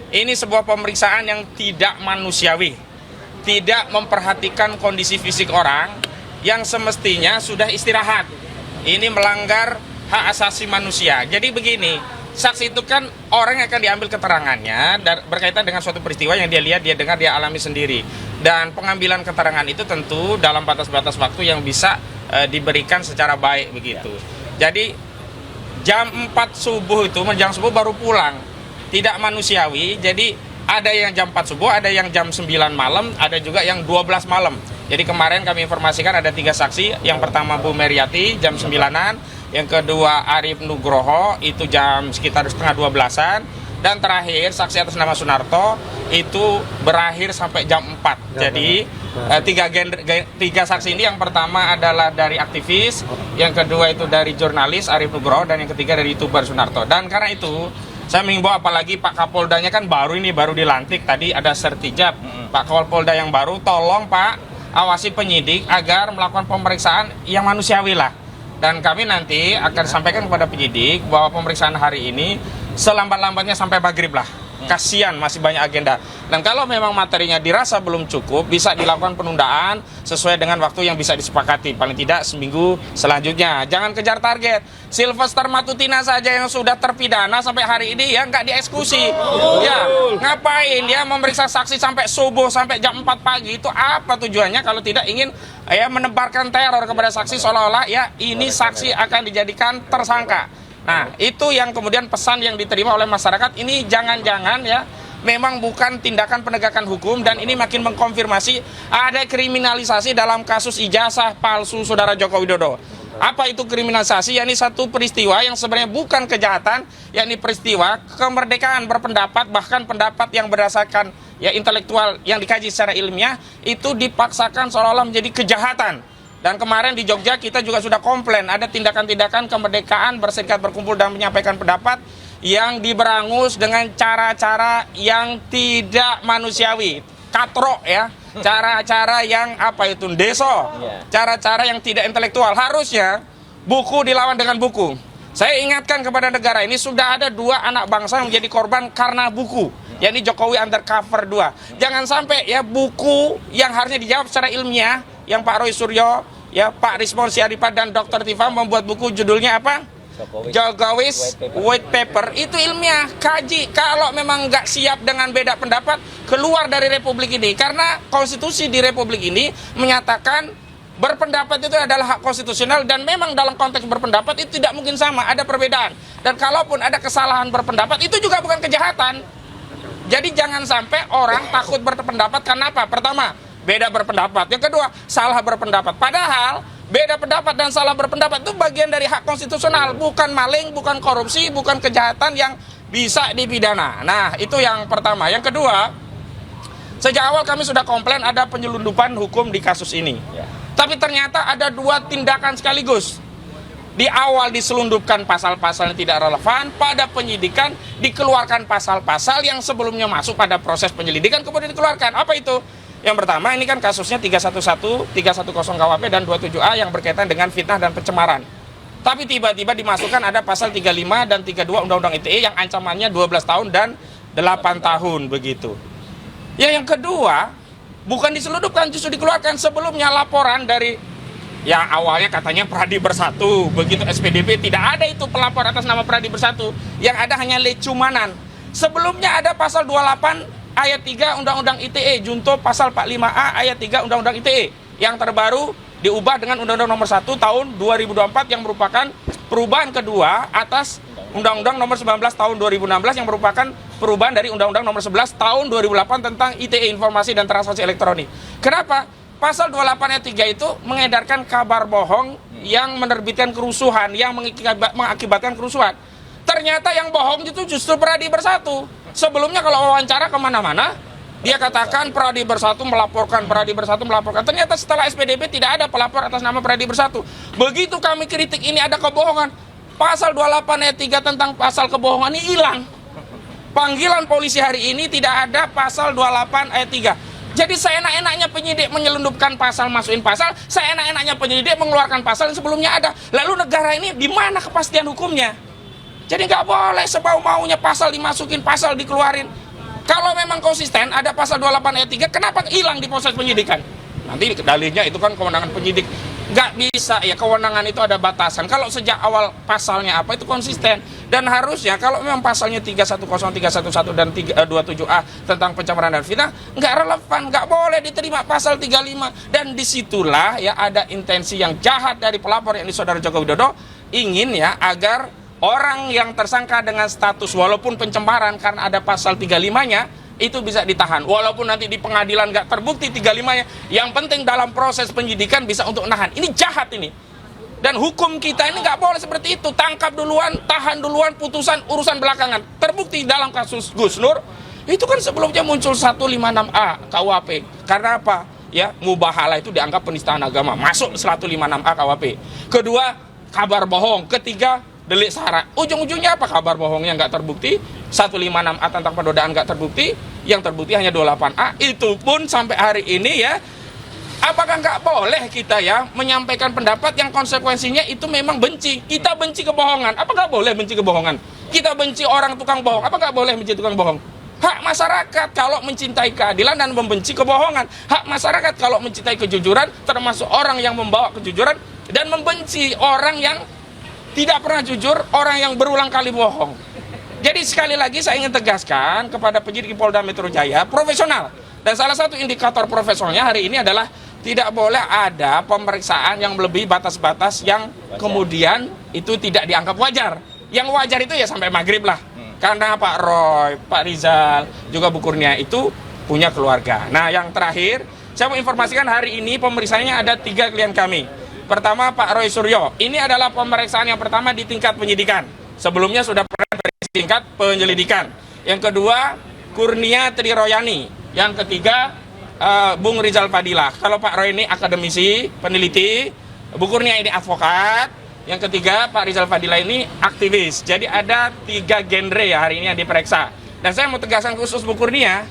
Ini sebuah pemeriksaan yang tidak manusiawi, tidak memperhatikan kondisi fisik orang yang semestinya sudah istirahat. Ini melanggar hak asasi manusia. Jadi begini, saksi itu kan orang yang akan diambil keterangannya berkaitan dengan suatu peristiwa yang dia lihat, dia dengar, dia alami sendiri. Dan pengambilan keterangan itu tentu dalam batas-batas waktu yang bisa diberikan secara baik begitu. Jadi jam 4 subuh itu, menjelang subuh baru pulang. Tidak manusiawi. Jadi ada yang jam 4 subuh, ada yang jam 9 malam, ada juga yang 12 malam. Jadi kemarin kami informasikan ada 3 saksi. Yang pertama Bu Meriati jam 9-an, yang kedua Arif Nugroho itu jam sekitar setengah 12-an, dan terakhir saksi atas nama Sunarto itu berakhir sampai jam 4. Jadi tiga saksi ini, yang pertama adalah dari aktivis, yang kedua itu dari jurnalis Arif Nugroho, dan yang ketiga dari YouTuber Sunarto. Dan karena itu saya mengimbau, apalagi Pak Kapoldanya kan baru dilantik, tadi ada sertijab. Pak Kapolda yang baru, tolong Pak awasi penyidik agar melakukan pemeriksaan yang manusiawi lah. Dan kami nanti akan sampaikan kepada penyidik bahwa pemeriksaan hari ini selambat-lambatnya sampai maghrib lah. Kasihan masih banyak agenda. Dan kalau memang materinya dirasa belum cukup, bisa dilakukan penundaan sesuai dengan waktu yang bisa disepakati. Paling tidak seminggu selanjutnya. Jangan kejar target. Sylvester Matutina saja yang sudah terpidana sampai hari ini ya nggak dieksekusi. Ya, ngapain dia memeriksa saksi sampai subuh, sampai jam 4 pagi? Itu apa tujuannya kalau tidak ingin menebarkan teror kepada saksi, seolah-olah ya ini saksi akan dijadikan tersangka. Nah, itu yang kemudian pesan yang diterima oleh masyarakat. Ini jangan-jangan ya memang bukan tindakan penegakan hukum, dan ini makin mengkonfirmasi ada kriminalisasi dalam kasus ijazah palsu Saudara Joko Widodo. Apa itu kriminalisasi? Yakni satu peristiwa yang sebenarnya bukan kejahatan, yakni peristiwa kemerdekaan berpendapat, bahkan pendapat yang berdasarkan intelektual yang dikaji secara ilmiah itu dipaksakan seolah-olah menjadi kejahatan. Dan kemarin di Jogja kita juga sudah komplain ada tindakan-tindakan kemerdekaan berserikat, berkumpul dan menyampaikan pendapat yang diberangus dengan cara-cara yang tidak manusiawi, katrok ya, cara-cara yang deso, cara-cara yang tidak intelektual. Harusnya buku dilawan dengan buku. Saya ingatkan kepada negara ini, sudah ada 2 anak bangsa yang menjadi korban karena buku, yakni Jokowi Undercover 2. Jangan sampai buku yang harusnya dijawab secara ilmiah, yang Pak Roy Suryo, Pak Rismon Siaripa dan Dr. Tifa membuat buku judulnya apa? Jokowi's White Paper. Itu ilmiah, kaji. Kalau memang nggak siap dengan beda pendapat, keluar dari republik ini. Karena konstitusi di republik ini menyatakan berpendapat itu adalah hak konstitusional, dan memang dalam konteks berpendapat itu tidak mungkin sama, ada perbedaan. Dan kalaupun ada kesalahan berpendapat, itu juga bukan kejahatan. Jadi jangan sampai orang takut berpendapat karena apa? Pertama, beda berpendapat. Yang kedua, salah berpendapat. Padahal beda pendapat dan salah berpendapat itu bagian dari hak konstitusional. Bukan maling, bukan korupsi, bukan kejahatan yang bisa dipidana. Nah, itu yang pertama. Yang kedua, sejak awal kami sudah komplain ada penyelundupan hukum di kasus ini. Tapi ternyata ada 2 tindakan sekaligus. Di awal diselundupkan pasal-pasal yang tidak relevan, pada penyidikan dikeluarkan pasal-pasal yang sebelumnya masuk pada proses penyelidikan kemudian dikeluarkan. Apa itu? Yang pertama, ini kan kasusnya 311, 310 KUHP dan 27A yang berkaitan dengan fitnah dan pencemaran. Tapi tiba-tiba dimasukkan ada pasal 35 dan 32 Undang-Undang ITE yang ancamannya 12 tahun dan 8 tahun begitu. Ya, yang kedua, bukan diselundupkan, justru dikeluarkan. Sebelumnya laporan dari awalnya katanya Pradi Bersatu, begitu SPDP tidak ada itu pelapor atas nama Pradi Bersatu, yang ada hanya lecumanan. Sebelumnya ada pasal 28 ayat 3 Undang-Undang ITE, junto pasal 45A ayat 3 Undang-Undang ITE. Yang terbaru diubah dengan Undang-Undang Nomor 1 tahun 2024 yang merupakan perubahan kedua atas Undang-Undang Nomor 19 tahun 2016 yang merupakan perubahan dari Undang-Undang Nomor 11 tahun 2008 tentang ITE, informasi dan transaksi elektronik. Kenapa? Pasal 28 ayat 3 itu mengedarkan kabar bohong yang menerbitkan kerusuhan, yang mengakibatkan kerusuhan. Ternyata yang bohong itu justru Pradi Bersatu. Sebelumnya kalau wawancara kemana-mana, dia katakan Pradi Bersatu melaporkan, Pradi Bersatu melaporkan. Ternyata setelah SPDP tidak ada pelapor atas nama Pradi Bersatu. Begitu kami kritik ini ada kebohongan, pasal 28 ayat 3 tentang pasal kebohongan ini hilang. Panggilan polisi hari ini tidak ada pasal 28 ayat 3. Jadi seenak-enaknya penyidik menyelundupkan pasal, masukin pasal, seenak-enaknya penyidik mengeluarkan pasal yang sebelumnya ada. Lalu negara ini di mana kepastian hukumnya? Jadi nggak boleh sebau-maunya pasal dimasukin, pasal dikeluarin. Kalau memang konsisten ada pasal 28 ayat 3, kenapa hilang di proses penyidikan? Nanti dalihnya itu kan kewenangan penyidik. Nggak bisa ya, kewenangan itu ada batasan. Kalau sejak awal pasalnya apa itu konsisten. Dan harusnya kalau memang pasalnya 310, 311 dan 27A tentang pencemaran dan fitnah nggak relevan, nggak boleh diterima pasal 35. Dan disitulah ya ada intensi yang jahat dari pelapor yakni Saudara Joko Widodo, ingin ya agar orang yang tersangka dengan status walaupun pencemaran karena ada pasal 35-nya itu bisa ditahan, walaupun nanti di pengadilan nggak terbukti 35-nya, yang penting dalam proses penyidikan bisa untuk nahan. Ini jahat ini, dan hukum kita ini nggak boleh seperti itu, tangkap duluan, tahan duluan, putusan urusan belakangan. Terbukti dalam kasus Gus Nur itu kan sebelumnya muncul 156A KUHP, karena apa? Ya, mubahalah itu dianggap penistaan agama, masuk 156A KUHP. Kedua, kabar bohong. Ketiga, delik sara. Ujung-ujungnya apa? Kabar bohongnya nggak terbukti, 156A tentang penodaan nggak terbukti, yang terbukti hanya 28A. Itu pun sampai hari ini ya, apakah nggak boleh kita ya menyampaikan pendapat yang konsekuensinya itu memang benci? Kita benci kebohongan, apa nggak boleh benci kebohongan? Kita benci orang tukang bohong, apa nggak boleh benci tukang bohong? Hak masyarakat kalau mencintai keadilan dan membenci kebohongan. Hak masyarakat kalau mencintai kejujuran, termasuk orang yang membawa kejujuran, dan membenci orang yang tidak pernah jujur, orang yang berulang kali bohong. Jadi sekali lagi saya ingin tegaskan kepada penyidik Polda Metro Jaya, profesional. Dan salah satu indikator profesionalnya hari ini adalah tidak boleh ada pemeriksaan yang melebihi batas-batas yang kemudian itu tidak dianggap wajar. Yang wajar itu ya sampai maghrib lah. Karena Pak Roy, Pak Rizal, juga Bu Kurnia itu punya keluarga. Nah yang terakhir, saya mau informasikan hari ini pemeriksaannya ada 3 klien kami. Pertama Pak Roy Suryo, ini adalah pemeriksaan yang pertama di tingkat penyidikan. Sebelumnya sudah pernah di tingkat penyelidikan. Yang kedua Kurnia Triroyani. Yang ketiga Bung Rizal Fadilah. Kalau Pak Roy ini akademisi, peneliti, Bu Kurnia ini advokat. Yang ketiga Pak Rizal Fadilah ini aktivis. Jadi ada 3 genre ya hari ini yang diperiksa. Dan saya mau tegaskan khusus Bu Kurnia,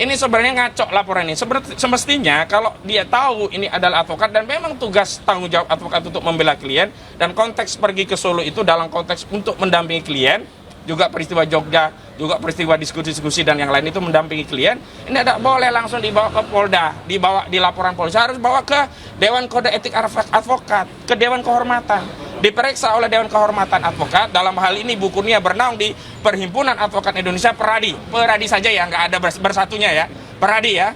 ini sebenarnya ngaco laporan ini. Semestinya kalau dia tahu ini adalah advokat dan memang tugas tanggung jawab advokat untuk membela klien, dan konteks pergi ke Solo itu dalam konteks untuk mendampingi klien, juga peristiwa Jogja, juga peristiwa diskusi-diskusi dan yang lain itu mendampingi klien, ini tidak boleh langsung dibawa ke Polda, dibawa di laporan polisi, harus bawa ke Dewan Kode Etik Advokat, ke Dewan Kehormatan, diperiksa oleh Dewan Kehormatan Advokat. Dalam hal ini Bu Kurnia bernaung di Perhimpunan Advokat Indonesia, Peradi saja ya, nggak ada bersatunya ya, Peradi ya.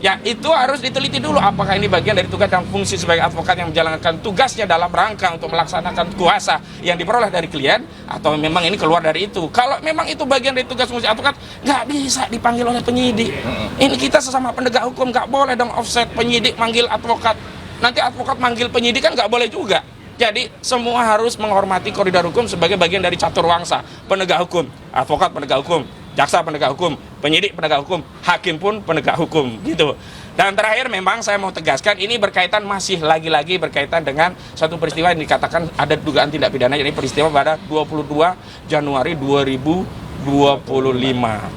Ya itu harus diteliti dulu apakah ini bagian dari tugas dan fungsi sebagai advokat yang menjalankan tugasnya dalam rangka untuk melaksanakan kuasa yang diperoleh dari klien, atau memang ini keluar dari itu. Kalau memang itu bagian dari tugas fungsi advokat, nggak bisa dipanggil oleh penyidik. Ini kita sesama penegak hukum, nggak boleh dong offset penyidik manggil advokat. Nanti advokat manggil penyidik kan nggak boleh juga. Jadi semua harus menghormati koridor hukum sebagai bagian dari catur wangsa. Penegak hukum, advokat penegak hukum, jaksa penegak hukum, penyidik penegak hukum, hakim pun penegak hukum gitu. Dan terakhir memang saya mau tegaskan, ini berkaitan masih lagi-lagi berkaitan dengan satu peristiwa yang dikatakan ada dugaan tindak pidana, jadi peristiwa pada 22 Januari 2025.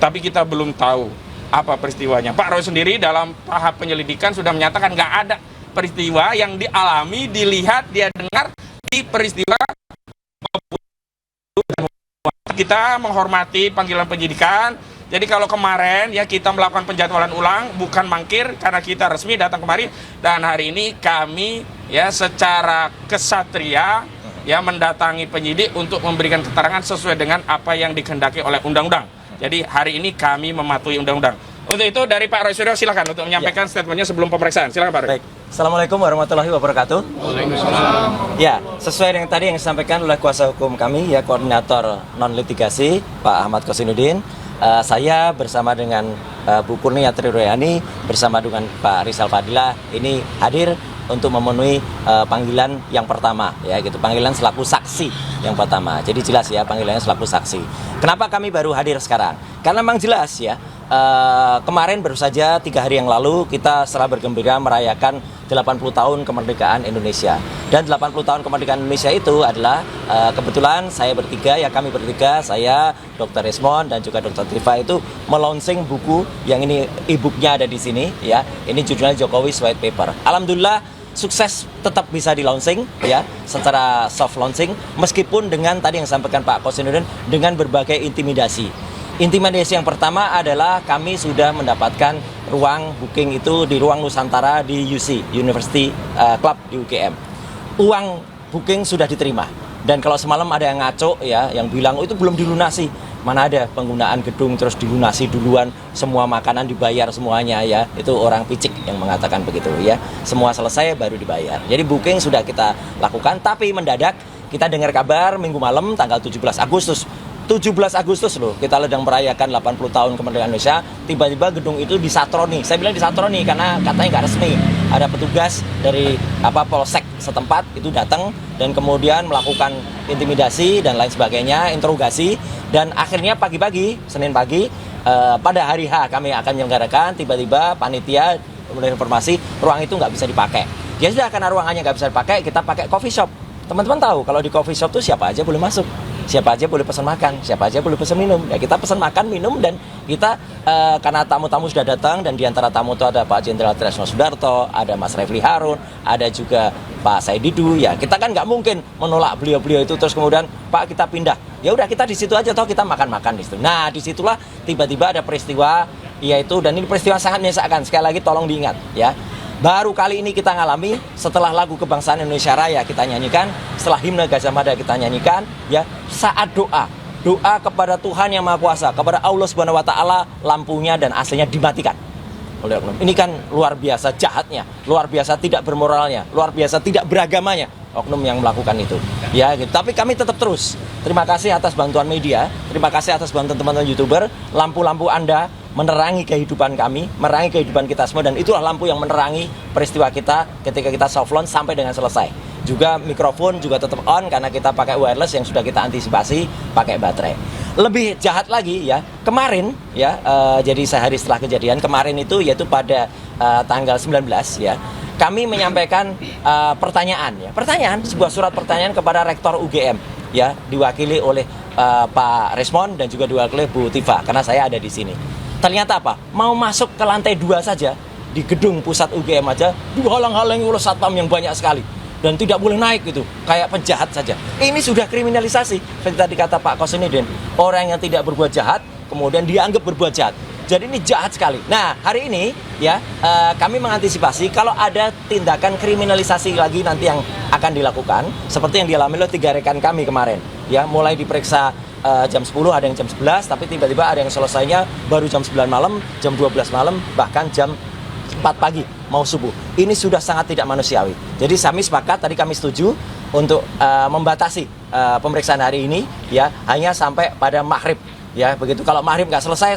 Tapi kita belum tahu apa peristiwanya. Pak Roy sendiri dalam tahap penyelidikan sudah menyatakan nggak ada peristiwa yang dialami, dilihat, dia dengar di peristiwa. Kita menghormati panggilan penyidikan. Jadi kalau kemarin ya kita melakukan penjadwalan ulang, bukan mangkir, karena kita resmi datang kemari, dan hari ini kami ya secara kesatria ya mendatangi penyidik untuk memberikan keterangan sesuai dengan apa yang dikehendaki oleh undang-undang. Jadi hari ini kami mematuhi undang-undang. Untuk itu dari Pak Roy Suryo silakan untuk menyampaikan statementnya sebelum pemeriksaan. Silakan Pak Roy. Baik. Assalamualaikum warahmatullahi wabarakatuh. Waalaikumsalam. Ya, sesuai dengan tadi yang disampaikan oleh kuasa hukum kami, ya koordinator non litigasi Pak Ahmad Kosinudin, saya bersama dengan Bu Kurnia Triroyani bersama dengan Pak Rizal Fadilah ini hadir untuk memenuhi panggilan yang pertama, ya gitu, panggilan selaku saksi yang pertama. Jadi jelas ya panggilannya selaku saksi. Kenapa kami baru hadir sekarang? Karena memang jelas ya. Kemarin baru saja 3 hari yang lalu kita secara bergembira merayakan 80 tahun kemerdekaan Indonesia. Dan 80 tahun kemerdekaan Indonesia itu adalah kebetulan saya bertiga, ya kami bertiga, saya, Dr. Resmond dan juga Dr. Triva itu melaunching buku yang ini e-booknya ada di sini ya. Ini judulnya Jokowi's White Paper. Alhamdulillah sukses tetap bisa di launching ya secara soft launching, meskipun dengan tadi yang disampaikan Pak Kosinudin dengan berbagai intimidasi. Intimidasi yang pertama adalah kami sudah mendapatkan ruang booking itu di ruang Nusantara di UC, University Club di UGM. Uang booking sudah diterima. Dan kalau semalam ada yang ngaco ya, yang bilang itu belum dilunasi. Mana ada penggunaan gedung terus dilunasi duluan, semua makanan dibayar semuanya ya. Itu orang picik yang mengatakan begitu ya. Semua selesai baru dibayar. Jadi booking sudah kita lakukan, tapi mendadak kita dengar kabar minggu malam tanggal 17 Agustus 17 Agustus loh, kita sedang merayakan 80 tahun kemerdekaan Indonesia, tiba-tiba gedung itu disatroni. Saya bilang disatroni karena katanya nggak resmi. Ada petugas dari Polsek setempat itu datang dan kemudian melakukan intimidasi dan lain sebagainya, interogasi, dan akhirnya pagi-pagi, Senin pagi, pada hari H kami akan menyelenggarakan, tiba-tiba panitia memberi informasi ruang itu nggak bisa dipakai. Ya sudah, karena ruangannya nggak bisa dipakai, kita pakai coffee shop. Teman-teman tahu kalau di coffee shop tuh siapa aja boleh masuk. Siapa aja boleh pesan makan, siapa aja boleh pesan minum. Ya kita pesan makan, minum, dan kita karena tamu-tamu sudah datang, dan diantara tamu itu ada Pak Jenderal Tresno Sudarto, ada Mas Refli Harun, ada juga Pak Said Didu. Ya kita kan nggak mungkin menolak beliau-beliau itu terus kemudian Pak kita pindah. Ya udah kita di situ aja, toh kita makan-makan di situ. Nah disitulah tiba-tiba ada peristiwa, yaitu, dan ini peristiwa sangat menyesakan. Sekali lagi tolong diingat ya. Baru kali ini kita ngalami setelah lagu kebangsaan Indonesia Raya kita nyanyikan, setelah himne Gajah Mada kita nyanyikan, ya saat doa kepada Tuhan Yang Maha Kuasa, kepada Allah Subhanahu Wa Taala, lampunya dan AC-nya dimatikan oleh oknum. Ini kan luar biasa jahatnya, luar biasa tidak bermoralnya, luar biasa tidak beragamanya oknum yang melakukan itu. Ya, gitu. Tapi kami tetap terus. Terima kasih atas bantuan media, terima kasih atas bantuan teman-teman YouTuber, lampu-lampu Anda menerangi kehidupan kami, menerangi kehidupan kita semua, dan itulah lampu yang menerangi peristiwa kita ketika kita soft launch sampai dengan selesai. Juga mikrofon juga tetap on karena kita pakai wireless yang sudah kita antisipasi pakai baterai. Lebih jahat lagi ya, kemarin ya, jadi sehari setelah kejadian kemarin itu, yaitu pada tanggal 19 ya, kami menyampaikan pertanyaan, sebuah surat pertanyaan kepada Rektor UGM ya, diwakili oleh Pak Resmond dan juga diwakili Bu Tifa, karena saya ada di sini. Ternyata apa? Mau masuk ke lantai 2 saja di gedung pusat UGM aja dihalang-halangi oleh satpam yang banyak sekali dan tidak boleh naik gitu, kayak penjahat saja. Ini sudah kriminalisasi. Seperti tadi kata Pak Kosinudin, orang yang tidak berbuat jahat kemudian dianggap berbuat jahat. Jadi ini jahat sekali. Nah hari ini ya kami mengantisipasi kalau ada tindakan kriminalisasi lagi nanti yang akan dilakukan seperti yang dialami oleh 3 rekan kami kemarin. Ya mulai diperiksa jam 10, ada yang jam 11, tapi tiba-tiba ada yang selesainya baru jam 9 malam, jam 12 malam, bahkan jam 4 pagi mau subuh. Ini sudah sangat tidak manusiawi. Jadi kami sepakat, tadi kami setuju untuk membatasi pemeriksaan hari ini ya hanya sampai pada maghrib. Ya begitu, kalau maghrib nggak selesai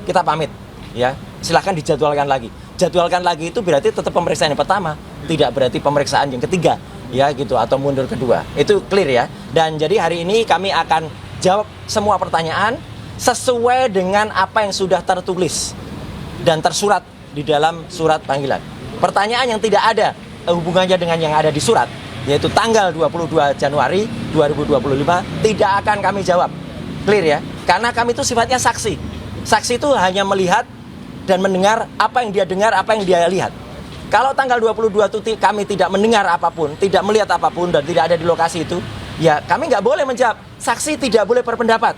kita pamit ya, silahkan dijadwalkan lagi. Jadwalkan lagi itu berarti tetap pemeriksaan yang pertama, tidak berarti pemeriksaan yang ketiga ya gitu, atau mundur kedua. Itu clear ya. Dan jadi hari ini kami akan jawab semua pertanyaan sesuai dengan apa yang sudah tertulis dan tersurat di dalam surat panggilan. Pertanyaan yang tidak ada hubungannya dengan yang ada di surat, yaitu tanggal 22 Januari 2025, tidak akan kami jawab. Clear ya? Karena kami itu sifatnya saksi. Saksi itu hanya melihat dan mendengar apa yang dia dengar, apa yang dia lihat. Kalau tanggal 22 itu kami tidak mendengar apapun, tidak melihat apapun, dan tidak ada di lokasi itu, ya kami nggak boleh menjawab. Saksi tidak boleh berpendapat.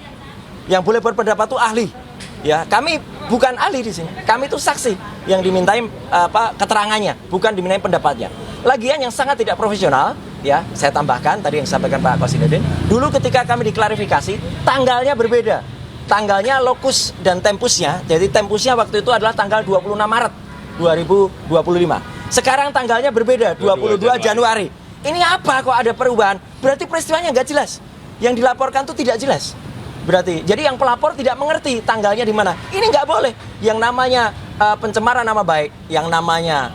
Yang boleh berpendapat itu ahli. Ya, kami bukan ahli di sini. Kami itu saksi yang dimintai keterangannya, bukan dimintai pendapatnya. Lagian yang sangat tidak profesional, ya, saya tambahkan tadi yang disampaikan Pak Kosinudin. Dulu ketika kami diklarifikasi, tanggalnya berbeda. Tanggalnya, lokus dan tempusnya. Jadi tempusnya waktu itu adalah tanggal 26 Maret 2025. Sekarang tanggalnya berbeda, 22 Januari. Ini apa kok ada perubahan? Berarti peristiwanya nggak jelas. Yang dilaporkan itu tidak jelas. Berarti, jadi yang pelapor tidak mengerti tanggalnya di mana. Ini nggak boleh. Yang namanya pencemaran nama baik, yang namanya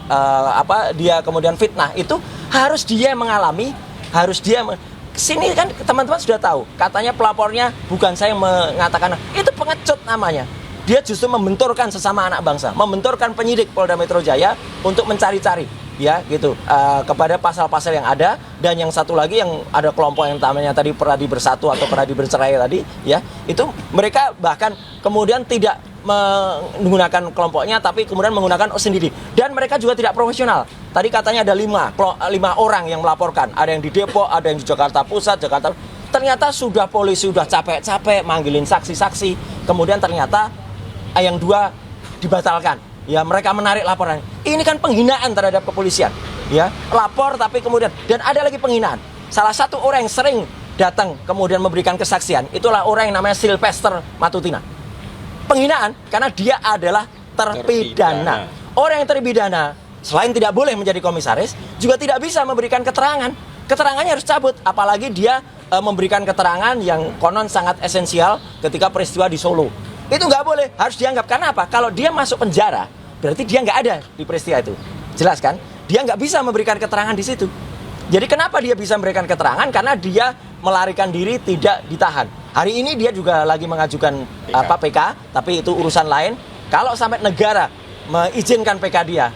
dia kemudian fitnah, itu harus dia mengalami, harus dia sini kan teman-teman sudah tahu. Katanya pelapornya bukan saya yang mengatakan, itu pengecut namanya. Dia justru membenturkan sesama anak bangsa, membenturkan penyidik Polda Metro Jaya untuk mencari-cari, ya gitu, kepada pasal-pasal yang ada. Dan yang satu lagi yang ada kelompok yang namanya tadi Peradi Bersatu atau Peradi Bercerai tadi, ya itu mereka bahkan kemudian tidak menggunakan kelompoknya, tapi kemudian menggunakan sendiri. Dan mereka juga tidak profesional. Tadi katanya ada 5 orang yang melaporkan, ada yang di Depok, ada yang di Jakarta Pusat, Jakarta. Ternyata sudah polisi sudah capek-capek manggilin saksi-saksi, kemudian ternyata yang 2 dibatalkan. Ya, mereka menarik laporan. Ini kan penghinaan terhadap kepolisian. Ya, lapor tapi kemudian, dan ada lagi penghinaan. Salah satu orang yang sering datang kemudian memberikan kesaksian, itulah orang yang namanya Sylvester Matutina. Penghinaan karena dia adalah terpidana. Orang yang terpidana selain tidak boleh menjadi komisaris, juga tidak bisa memberikan keterangan. Keterangannya harus cabut, apalagi dia memberikan keterangan yang konon sangat esensial ketika peristiwa di Solo. Itu nggak boleh, harus dianggap. Karena apa? Kalau dia masuk penjara, berarti dia nggak ada di peristiwa itu. Jelas kan? Dia nggak bisa memberikan keterangan di situ. Jadi kenapa dia bisa memberikan keterangan? Karena dia melarikan diri, tidak ditahan. Hari ini dia juga lagi mengajukan PK, tapi itu urusan lain. Kalau sampai negara mengizinkan PK dia,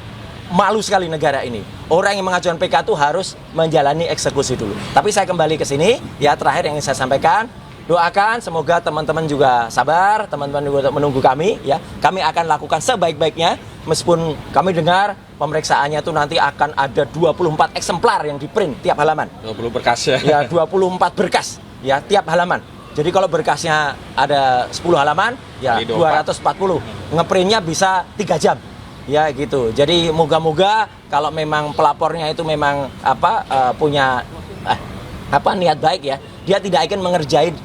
malu sekali negara ini. Orang yang mengajukan PK itu harus menjalani eksekusi dulu. Tapi saya kembali ke sini, ya terakhir yang ingin saya sampaikan, doakan semoga teman-teman juga sabar, teman-teman juga menunggu kami, ya. Kami akan lakukan sebaik-baiknya, meskipun kami dengar pemeriksaannya itu nanti akan ada 24 eksemplar yang di-print tiap halaman. 20 berkas ya. Ya, 24 berkas, ya tiap halaman. Jadi kalau berkasnya ada 10 halaman, ya 240. Ngeprintnya bisa 3 jam. Ya gitu. Jadi moga-moga kalau memang pelapornya itu memang punya niat baik ya, dia tidak akan mengerjain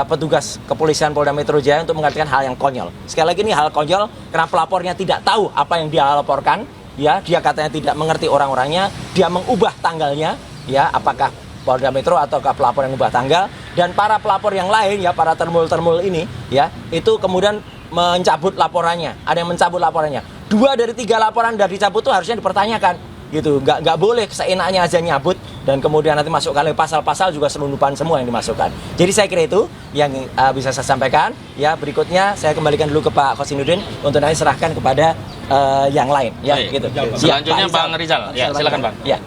petugas kepolisian Polda Metro Jaya untuk mengerjakan hal yang konyol. Sekali lagi ini hal konyol karena pelapornya tidak tahu apa yang dia laporkan, ya, dia katanya tidak mengerti orang-orangnya, dia mengubah tanggalnya, ya, apakah Polda Metro ataukah pelapor yang mengubah tanggal, dan para pelapor yang lain ya, para termul-termul ini ya, itu kemudian mencabut laporannya. Ada yang mencabut laporannya. 2 dari 3 laporan dari dicabut itu harusnya dipertanyakan gitu, nggak boleh seenaknya aja nyabut dan kemudian nanti masuk kali pasal-pasal juga selundupan semua yang dimasukkan. Jadi saya kira itu yang bisa saya sampaikan. Ya, berikutnya saya kembalikan dulu ke Pak Kosinudin untuk nanti serahkan kepada yang lain. Ya, gitu. Selanjutnya Bang Rizal. Ya, silakan Bang. Ya.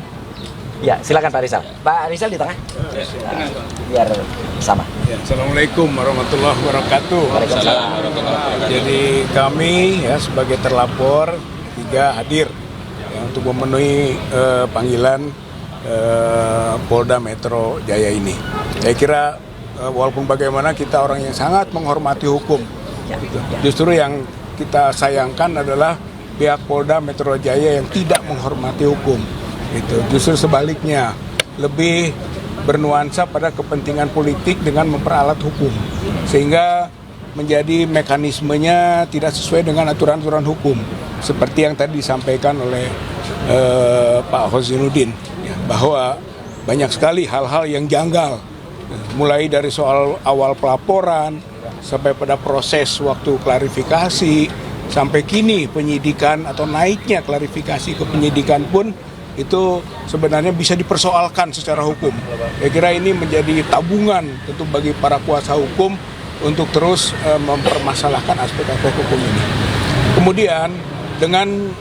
Ya, silakan Pak Rizal. Pak Rizal di tengah. Biar sama. Ya, Assalamualaikum warahmatullahi wabarakatuh. Waalaikumsalam. Jadi kami ya sebagai terlapor 3 hadir ya, untuk memenuhi panggilan Polda Metro Jaya ini. Saya kira walaupun bagaimana kita orang yang sangat menghormati hukum, justru yang kita sayangkan adalah pihak Polda Metro Jaya yang tidak menghormati hukum. Gitu. Justru sebaliknya, lebih bernuansa pada kepentingan politik dengan memperalat hukum, sehingga menjadi mekanismenya tidak sesuai dengan aturan-aturan hukum, seperti yang tadi disampaikan oleh Pak Kosinudin, ya, bahwa banyak sekali hal-hal yang janggal, mulai dari soal awal pelaporan sampai pada proses waktu klarifikasi, sampai kini penyidikan atau naiknya klarifikasi ke penyidikan pun itu sebenarnya bisa dipersoalkan secara hukum. Saya kira ini menjadi tabungan tentu bagi para kuasa hukum untuk terus mempermasalahkan aspek-aspek hukum ini. Kemudian dengan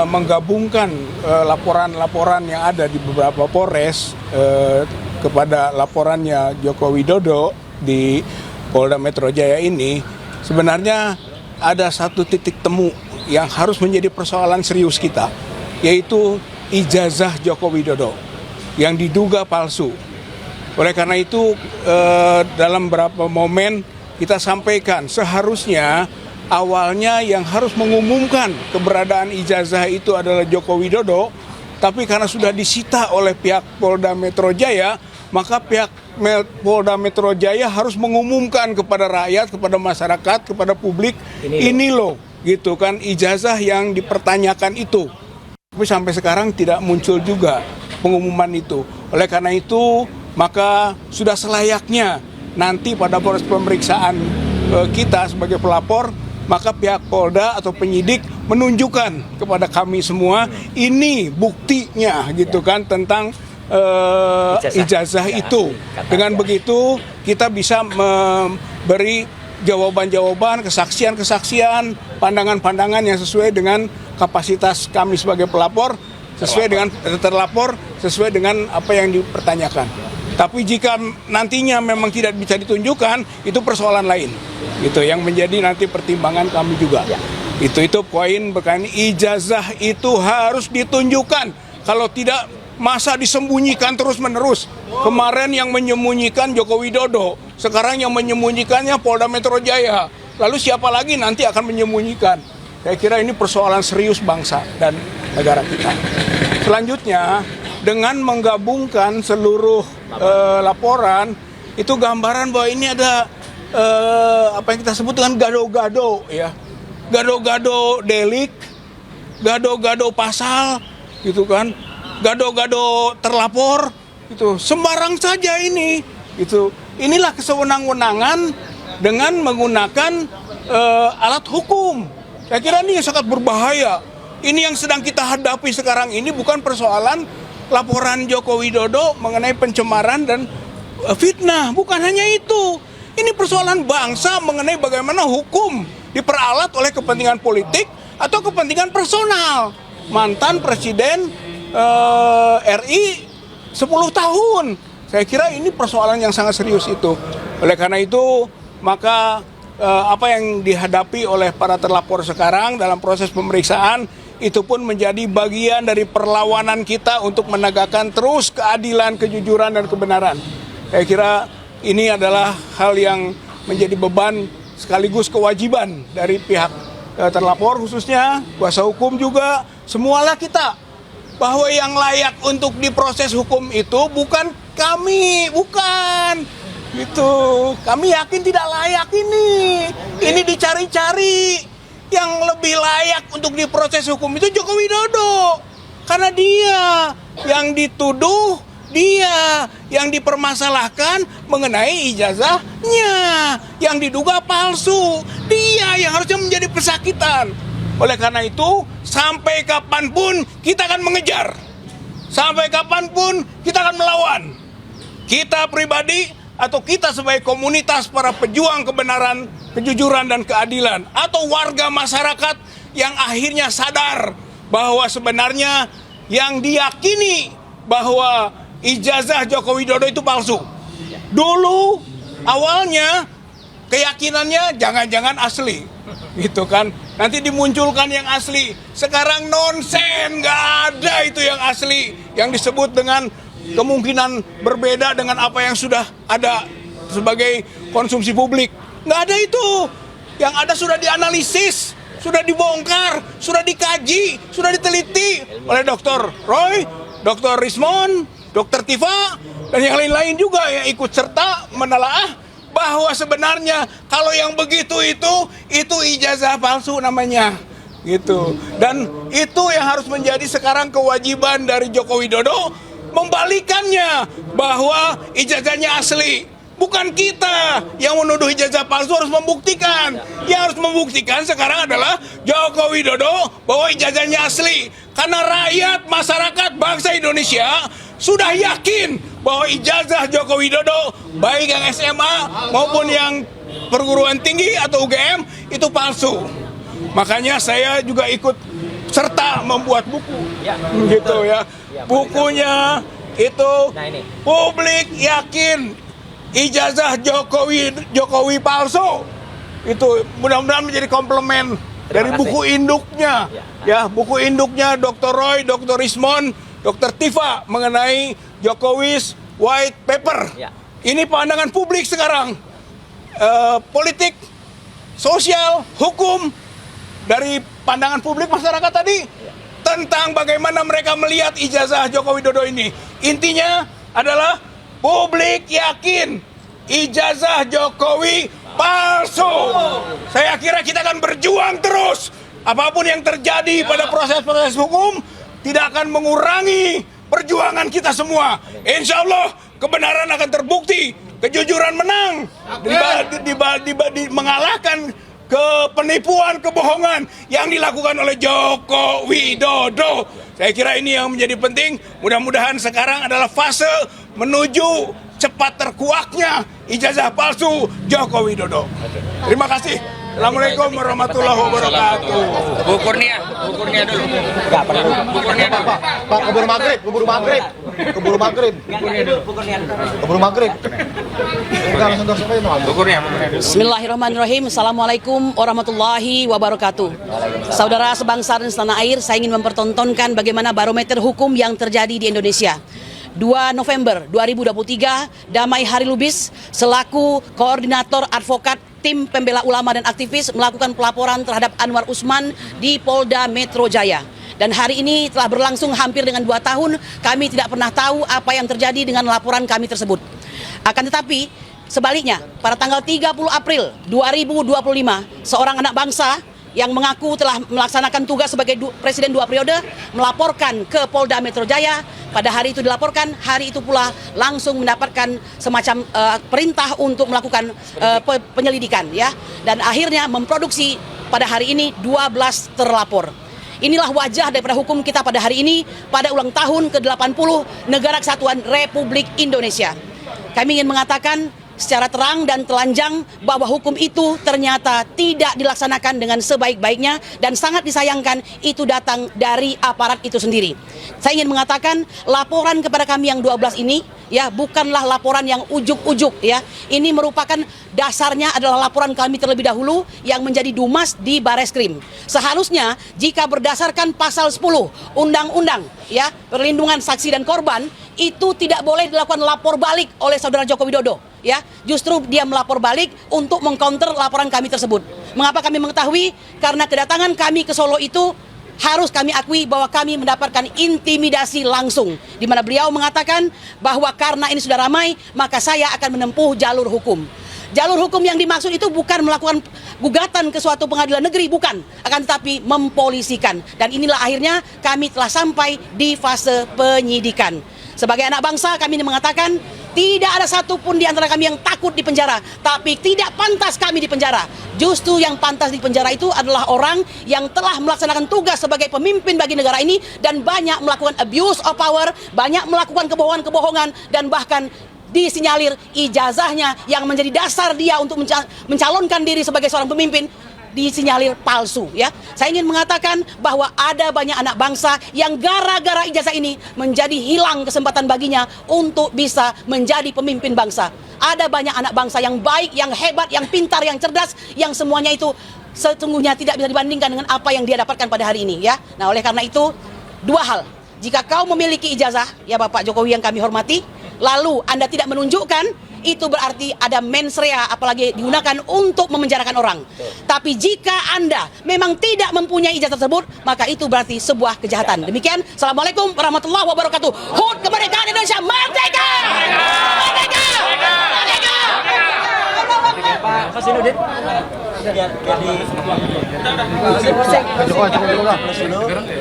menggabungkan laporan-laporan yang ada di beberapa Polres kepada laporannya Joko Widodo di Polda Metro Jaya ini, sebenarnya ada satu titik temu yang harus menjadi persoalan serius kita, yaitu ijazah Joko Widodo yang diduga palsu. Oleh karena itu dalam beberapa momen kita sampaikan seharusnya awalnya yang harus mengumumkan keberadaan ijazah itu adalah Joko Widodo, tapi karena sudah disita oleh pihak Polda Metro Jaya, maka pihak Polda Metro Jaya harus mengumumkan kepada rakyat, kepada masyarakat, kepada publik, ini loh gitu kan ijazah yang dipertanyakan itu. Tapi sampai sekarang tidak muncul juga pengumuman itu. Oleh karena itu, maka sudah selayaknya nanti pada proses pemeriksaan kita sebagai pelapor, maka pihak Polda atau penyidik menunjukkan kepada kami semua ini buktinya gitu kan tentang ijazah itu. Dengan begitu kita bisa memberi jawaban-jawaban, kesaksian-kesaksian, pandangan-pandangan yang sesuai dengan kapasitas kami sebagai pelapor, sesuai dengan terlapor, sesuai dengan apa yang dipertanyakan. Tapi jika nantinya memang tidak bisa ditunjukkan, itu persoalan lain. Itu yang menjadi nanti pertimbangan kami juga. Itu poin berkaitan ijazah itu harus ditunjukkan. Kalau tidak, masa disembunyikan terus-menerus. Kemarin yang menyembunyikan Joko Widodo, sekarang yang menyembunyikannya Polda Metro Jaya. Lalu siapa lagi nanti akan menyembunyikan? Saya kira ini persoalan serius bangsa dan negara kita. Selanjutnya, dengan menggabungkan seluruh laporan, itu gambaran bahwa ini ada apa yang kita sebut dengan gado-gado, ya. Gado-gado delik, gado-gado pasal, gitu kan. Gado-gado terlapor, itu sembarang saja ini. Itu inilah kesewenang-wenangan dengan menggunakan alat hukum. Saya kira ini sangat berbahaya. Ini yang sedang kita hadapi sekarang ini bukan persoalan laporan Joko Widodo mengenai pencemaran dan fitnah, bukan hanya itu. Ini persoalan bangsa mengenai bagaimana hukum diperalat oleh kepentingan politik atau kepentingan personal. Mantan Presiden RI 10 tahun. Saya kira ini persoalan yang sangat serius itu. Oleh karena itu, maka apa yang dihadapi oleh para terlapor sekarang dalam proses pemeriksaan itu pun menjadi bagian dari perlawanan kita untuk menegakkan terus keadilan, kejujuran, dan kebenaran. Saya kira ini adalah hal yang menjadi beban sekaligus kewajiban dari pihak terlapor, khususnya kuasa hukum juga, semualah kita. Bahwa yang layak untuk diproses hukum itu bukan kami, bukan. Gitu. Kami yakin tidak layak ini. Ini dicari-cari. Yang lebih layak untuk diproses hukum itu Joko Widodo. Karena dia yang dituduh, dia yang dipermasalahkan mengenai ijazahnya, yang diduga palsu. Dia yang harusnya menjadi pesakitan. Oleh karena itu, sampai kapanpun kita akan mengejar. Sampai kapanpun kita akan melawan. Kita pribadi atau kita sebagai komunitas para pejuang kebenaran, kejujuran, dan keadilan. Atau warga masyarakat yang akhirnya sadar bahwa sebenarnya yang diyakini bahwa ijazah Joko Widodo itu palsu. Dulu awalnya keyakinannya jangan-jangan asli, gitu kan. Nanti dimunculkan yang asli. Sekarang nonsen, nggak ada itu yang asli. Yang disebut dengan kemungkinan berbeda dengan apa yang sudah ada sebagai konsumsi publik. Nggak ada itu. Yang ada sudah dianalisis, sudah dibongkar, sudah dikaji, sudah diteliti oleh Dr. Roy, Dr. Rismon, Dr. Tifa, dan yang lain-lain juga yang ikut serta menelaah bahwa sebenarnya kalau yang begitu itu ijazah palsu namanya, gitu. Dan itu yang harus menjadi sekarang kewajiban dari Joko Widodo, membalikannya bahwa ijazahnya asli. Bukan kita yang menuduh ijazah palsu harus membuktikan. Yang harus membuktikan sekarang adalah Joko Widodo bahwa ijazahnya asli. Karena rakyat, masyarakat, bangsa Indonesia sudah yakin bahwa ijazah Joko Widodo baik yang SMA maupun yang perguruan tinggi atau UGM itu palsu. Makanya saya juga ikut serta membuat buku, gitu ya. Bukunya itu publik yakin ijazah Jokowi palsu. Itu mudah-mudahan menjadi komplement dari buku induknya, ya, buku induknya Dr. Roy, Dr. Rismon, Dr. Tifa mengenai Jokowi's White Paper. Ini pandangan publik sekarang, politik, sosial, hukum, dari pandangan publik masyarakat tadi tentang bagaimana mereka melihat ijazah Joko Widodo ini. Intinya adalah publik yakin ijazah Jokowi palsu. Saya kira kita akan berjuang terus. Apapun yang terjadi pada proses-proses hukum tidak akan mengurangi perjuangan kita semua. Insya Allah kebenaran akan terbukti, kejujuran menang, mengalahkan penipuan, kebohongan yang dilakukan oleh Joko Widodo. Saya kira ini yang menjadi penting. Mudah-mudahan sekarang adalah fase menuju cepat terkuaknya ijazah palsu Joko Widodo. Terima kasih. Assalamualaikum warahmatullahi wabarakatuh. Bu Kurnia dulu. Nggak perlu. Bu Kurnia dulu. Pak, keburu maghrib. Bu Kurnia. Bismillahirrahmanirrahim. Assalamualaikum warahmatullahi wabarakatuh. Saudara sebangsa dan setanah air, saya ingin mempertontonkan bagaimana barometer hukum yang terjadi di Indonesia. 2 November 2023, Damai Hari Lubis selaku koordinator advokat tim pembela ulama dan aktivis melakukan pelaporan terhadap Anwar Usman di Polda Metro Jaya. Dan hari ini telah berlangsung hampir dengan 2 tahun, kami tidak pernah tahu apa yang terjadi dengan laporan kami tersebut. Akan tetapi, sebaliknya, pada tanggal 30 April 2025, seorang anak bangsa yang mengaku telah melaksanakan tugas sebagai presiden 2 periode melaporkan ke Polda Metro Jaya. Pada hari itu dilaporkan, hari itu pula langsung mendapatkan semacam perintah untuk melakukan penyelidikan, ya. Dan akhirnya memproduksi pada hari ini 12 terlapor. Inilah wajah daripada hukum kita pada hari ini, pada ulang tahun ke-80 Negara Kesatuan Republik Indonesia. Kami ingin mengatakan secara terang dan telanjang bahwa hukum itu ternyata tidak dilaksanakan dengan sebaik-baiknya dan sangat disayangkan itu datang dari aparat itu sendiri. Saya ingin mengatakan laporan kepada kami yang 12 ini ya bukanlah laporan yang ujuk-ujuk ya. Ini merupakan dasarnya adalah laporan kami terlebih dahulu yang menjadi dumas di Bareskrim. Seharusnya jika berdasarkan pasal 10 Undang-Undang ya Perlindungan Saksi dan Korban itu tidak boleh dilakukan lapor balik oleh Saudara Joko Widodo. Ya, justru dia melapor balik untuk mengcounter laporan kami tersebut. Mengapa kami mengetahui? Karena kedatangan kami ke Solo itu harus kami akui bahwa kami mendapatkan intimidasi langsung, di mana beliau mengatakan bahwa karena ini sudah ramai, maka saya akan menempuh jalur hukum. Jalur hukum yang dimaksud itu bukan melakukan gugatan ke suatu pengadilan negeri, bukan, akan tetapi mempolisikan. Dan inilah akhirnya kami telah sampai di fase penyidikan. Sebagai anak bangsa, kami ingin mengatakan tidak ada satupun di antara kami yang takut di penjara, tapi tidak pantas kami di penjara. Justru yang pantas di penjara itu adalah orang yang telah melaksanakan tugas sebagai pemimpin bagi negara ini dan banyak melakukan abuse of power, banyak melakukan kebohongan-kebohongan dan bahkan disinyalir ijazahnya yang menjadi dasar dia untuk mencalonkan diri sebagai seorang pemimpin disinyalir palsu ya. Saya ingin mengatakan bahwa ada banyak anak bangsa yang gara-gara ijazah ini menjadi hilang kesempatan baginya untuk bisa menjadi pemimpin bangsa. Ada banyak anak bangsa yang baik, yang hebat, yang pintar, yang cerdas, yang semuanya itu sesungguhnya tidak bisa dibandingkan dengan apa yang dia dapatkan pada hari ini ya. Nah, oleh karena itu dua hal. Jika kau memiliki ijazah ya Bapak Jokowi yang kami hormati, lalu Anda tidak menunjukkan, itu berarti ada mens rea, apalagi digunakan untuk memenjarakan orang. Tapi jika Anda memang tidak mempunyai ijazah tersebut, maka itu berarti sebuah kejahatan. Demikian, Assalamualaikum warahmatullahi wabarakatuh. HUT kemerdekaan Indonesia merdeka! Merdeka! Merdeka! Pak Kosinudin, jadi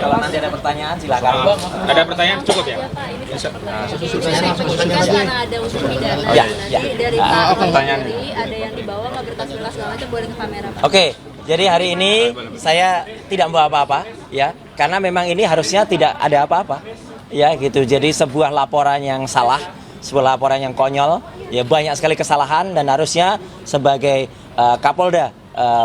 kalau nanti ada pertanyaan silakan. Ada pertanyaan cukup ya? Karena ada unsur pidana, Ya. nanti dari Pak Kapolri ada yang dibawa nggak berkas-berkas segala macam boleh ke kamera Pak. Oke, jadi hari ini saya tidak membawa apa-apa ya, karena memang ini harusnya tidak ada apa-apa ya gitu. Jadi sebuah laporan yang salah, sebuah laporan yang konyol, ya banyak sekali kesalahan dan harusnya sebagai Kapolda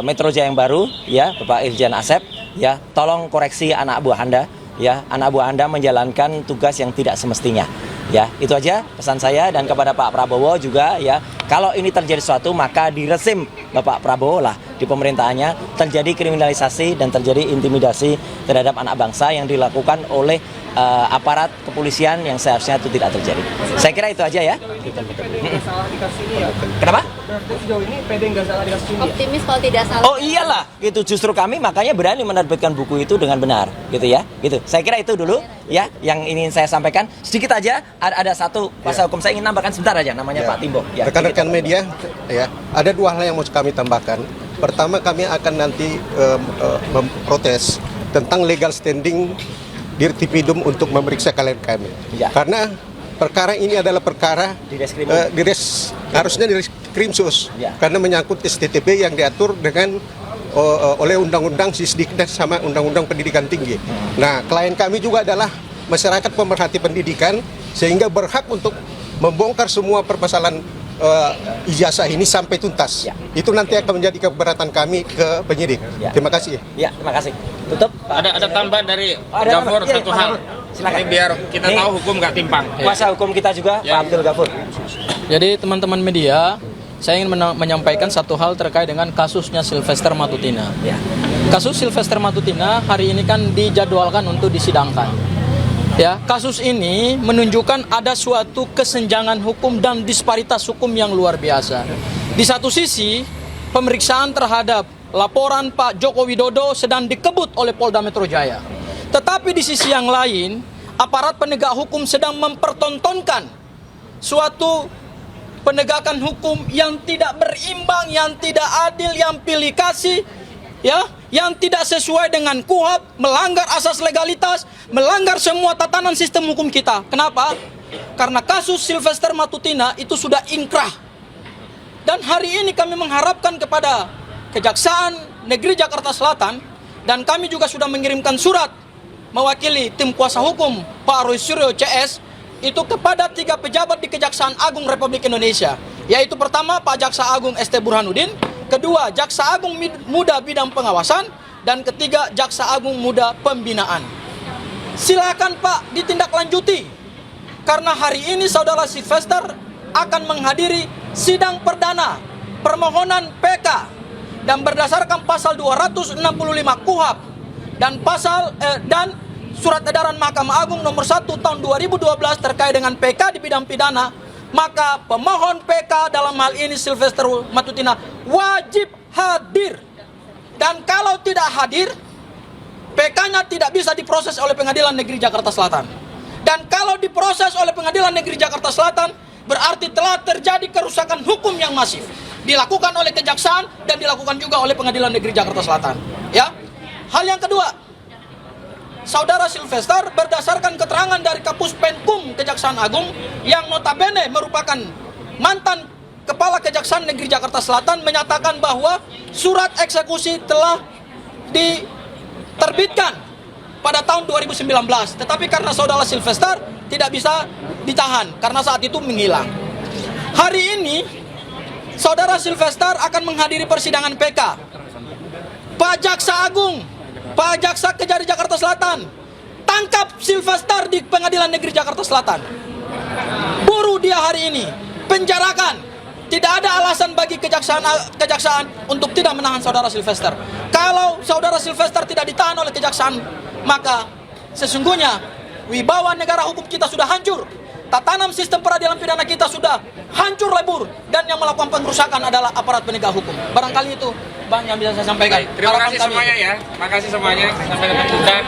Metro Jaya yang baru ya Bapak Irjen Asep ya tolong koreksi anak buah Anda ya, anak buah Anda menjalankan tugas yang tidak semestinya. Ya, itu aja pesan saya dan kepada Pak Prabowo juga ya. Kalau ini terjadi sesuatu maka di rezim Bapak Prabowo lah di pemerintahannya terjadi kriminalisasi dan terjadi intimidasi terhadap anak bangsa yang dilakukan oleh aparat kepolisian yang seharusnya itu tidak terjadi. Saya kira itu aja ya. Kenapa? Optimis kalau tidak salah. Oh iyalah, gitu justru kami makanya berani menerbitkan buku itu dengan benar, gitu ya. Gitu. Saya kira itu dulu ya yang ingin saya sampaikan. Sedikit aja ada satu pasal hukum saya ingin nambahkan sebentar aja namanya Pak Timbo. Ya, rekan-rekan media ya, ada dua hal yang mau kami tambahkan. Pertama, kami akan nanti memprotes tentang legal standing Dirtipidum untuk memeriksa klien kami. Ya. Karena perkara ini adalah perkara Di Reskrim. harusnya di Krimsus Ya. karena menyangkut STTP yang diatur dengan oleh Undang-Undang Sisdiknas sama Undang-Undang Pendidikan Tinggi. Nah, klien kami juga adalah masyarakat pemerhati pendidikan sehingga berhak untuk membongkar semua permasalahan ijazah ini sampai tuntas. Ya. Itu nanti akan menjadi keberatan kami ke penyidik. Ya. Terima kasih. Ya, terima kasih. Tutup. Pak. Ada tambahan dari Ada Gafur tambahan. Iya, satu Pak hal. Gafur. Silakan. Ini biar kita Nih. tahu hukum nggak timpang. Kuasa hukum kita juga Ya. Pak Abdul Ghafur. Jadi teman-teman media, saya ingin menyampaikan satu hal terkait dengan kasusnya Sylvester Matutina. Ya. Kasus Sylvester Matutina hari ini kan dijadwalkan untuk disidangkan. Ya, kasus ini menunjukkan ada suatu kesenjangan hukum dan disparitas hukum yang luar biasa. Di satu sisi, pemeriksaan terhadap laporan Pak Joko Widodo sedang dikebut oleh Polda Metro Jaya. Tetapi di sisi yang lain, aparat penegak hukum sedang mempertontonkan suatu penegakan hukum yang tidak berimbang, yang tidak adil, yang pilih kasih, ya, yang tidak sesuai dengan KUHP, melanggar asas legalitas, melanggar semua tatanan sistem hukum kita. Kenapa? Karena kasus Sylvester Matutina itu sudah inkrah. Dan hari ini kami mengharapkan kepada Kejaksaan Negeri Jakarta Selatan, dan kami juga sudah mengirimkan surat mewakili tim kuasa hukum Pak Roy Suryo CS, itu kepada 3 pejabat di Kejaksaan Agung Republik Indonesia, yaitu pertama Pak Jaksa Agung ST Burhanuddin, kedua Jaksa Agung Muda Bidang Pengawasan, dan ketiga Jaksa Agung Muda Pembinaan. Silakan Pak ditindaklanjuti, karena hari ini Saudara Sylvester akan menghadiri sidang perdana permohonan PK, dan berdasarkan pasal 265 KUHP dan dan Surat Edaran Mahkamah Agung nomor 1 tahun 2012 terkait dengan PK di bidang pidana, maka pemohon PK dalam hal ini Sylvester Matutina wajib hadir. Dan kalau tidak hadir, PK-nya tidak bisa diproses oleh Pengadilan Negeri Jakarta Selatan. Dan kalau diproses oleh Pengadilan Negeri Jakarta Selatan, berarti telah terjadi kerusakan hukum yang masif, dilakukan oleh Kejaksaan dan dilakukan juga oleh Pengadilan Negeri Jakarta Selatan. Ya. Hal yang kedua, Saudara Sylvester berdasarkan keterangan dari Kapus Penkum Kejaksaan Agung yang notabene merupakan mantan Kepala Kejaksaan Negeri Jakarta Selatan menyatakan bahwa surat eksekusi telah diterbitkan pada tahun 2019. Tetapi karena Saudara Sylvester tidak bisa ditahan karena saat itu menghilang. Hari ini Saudara Sylvester akan menghadiri persidangan PK. Pak Jaksa Agung, Pak Jaksa Kejari Jakarta Selatan, tangkap Sylvester di Pengadilan Negeri Jakarta Selatan. Buru dia hari ini, penjarakan. Tidak ada alasan bagi kejaksaan untuk tidak menahan Saudara Sylvester. Kalau Saudara Sylvester tidak ditahan oleh kejaksaan, maka sesungguhnya wibawa negara hukum kita sudah hancur. Tatanan sistem peradilan pidana kita sudah hancur lebur, dan yang melakukan pengrusakan adalah aparat penegak hukum. Barangkali itu Bang yang bisa saya sampaikan. Terima kasih semuanya ya. Makasih semuanya. Sampai ketemu dan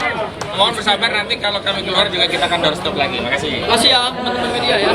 mohon bersabar, nanti kalau kami keluar juga kita akan doorstop lagi. Makasih. Makasih ya teman-teman media ya.